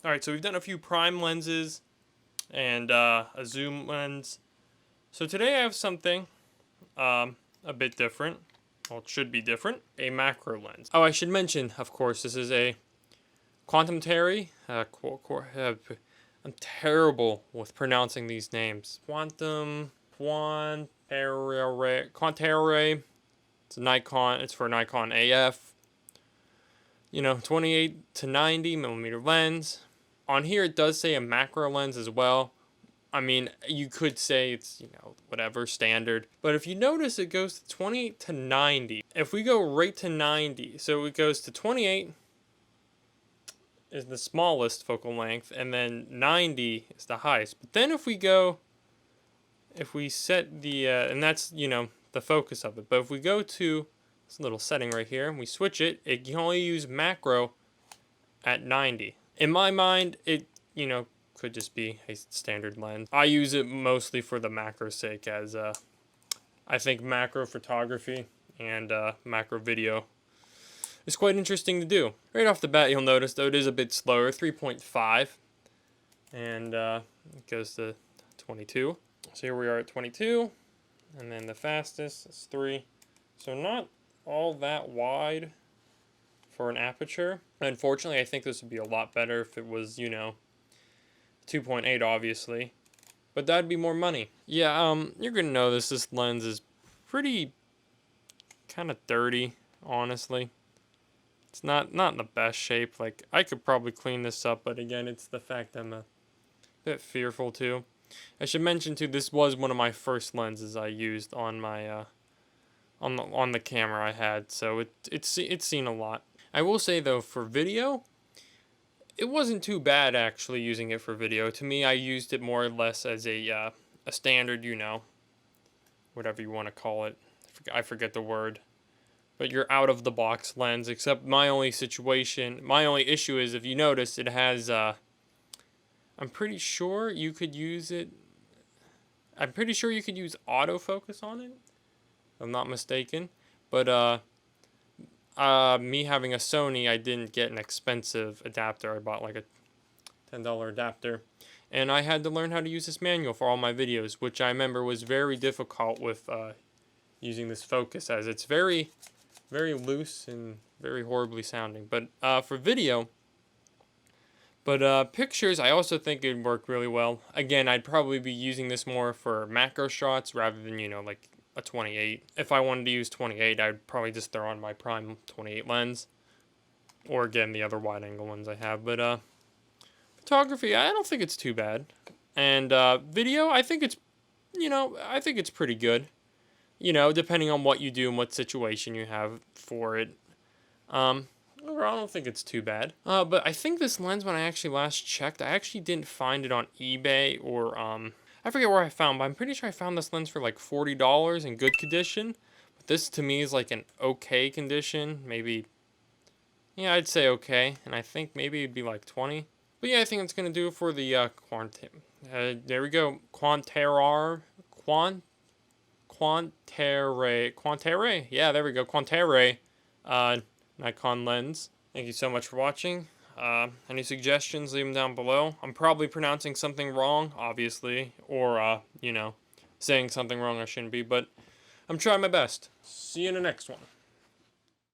Alright, so we've done a few prime lenses and a zoom lens. So today I have something a bit different. Well, it should be different. A macro lens. Oh, I should mention, of course, this is a Quantaray. I'm terrible with pronouncing these names. Quantaray. It's a Nikon. It's for a Nikon AF. 28 to 90 millimeter lens. On here it does say a macro lens as well. I mean, you could say it's, whatever, standard. But if you notice, it goes to 28 to 90. If we go right to 90, so it goes to 28 is the smallest focal length, and then 90 is the highest. But then if we set the, and that's, the focus of it. But if we go to this little setting right here, and we switch it, it can only use macro at 90. In my mind, it, could just be a standard lens. I use it mostly for the macro sake, as I think macro photography and macro video is quite interesting to do. Right off the bat, you'll notice, though, it is a bit slower, 3.5, and it goes to 22. So here we are at 22, and then the fastest is 3. So not all that wide for an aperture. Unfortunately, I think this would be a lot better if it was, 2.8, obviously, but that'd be more money. Yeah, you're gonna notice this lens is pretty kind of dirty, honestly. It's not in the best shape. Like, I could probably clean this up, but again, it's the fact I'm a bit fearful too. I should mention too, this was one of my first lenses I used on my on the camera I had, so it's seen a lot. I will say though, for video, it wasn't too bad actually using it for video. To me, I used it more or less as a standard, whatever you want to call it. I forget the word. But your out-of-the-box lens, except my only issue is, if you notice, it has, I'm pretty sure you could use autofocus on it, if I'm not mistaken. But, me having a Sony, I didn't get an expensive adapter. I bought like a $10 adapter. And I had to learn how to use this manual for all my videos, which I remember was very difficult with using this focus, as it's very, very loose and very horribly sounding. But for video, pictures, I also think it'd work really well. Again, I'd probably be using this more for macro shots rather than, like a 28. If I wanted to use 28, I'd probably just throw on my prime 28 lens, or again the other wide angle ones I have. But photography, I don't think it's too bad, and video, I think it's pretty good, depending on what you do and what situation you have for it. Overall, I don't think it's too bad. But I think this lens, when I actually last checked, I actually didn't find it on eBay or I forget where I found, but I'm pretty sure I found this lens for like $40 in good condition. But this to me is like an okay condition, maybe. Yeah, I'd say okay, and I think maybe it'd be like 20. But yeah, I think it's gonna do it for the there we go, Quantaray. Yeah, there we go, Quantaray. Nikon lens. Thank you so much for watching. Any suggestions, leave them down below. I'm probably pronouncing something wrong, obviously, or, saying something wrong I shouldn't be, but I'm trying my best. See you in the next one.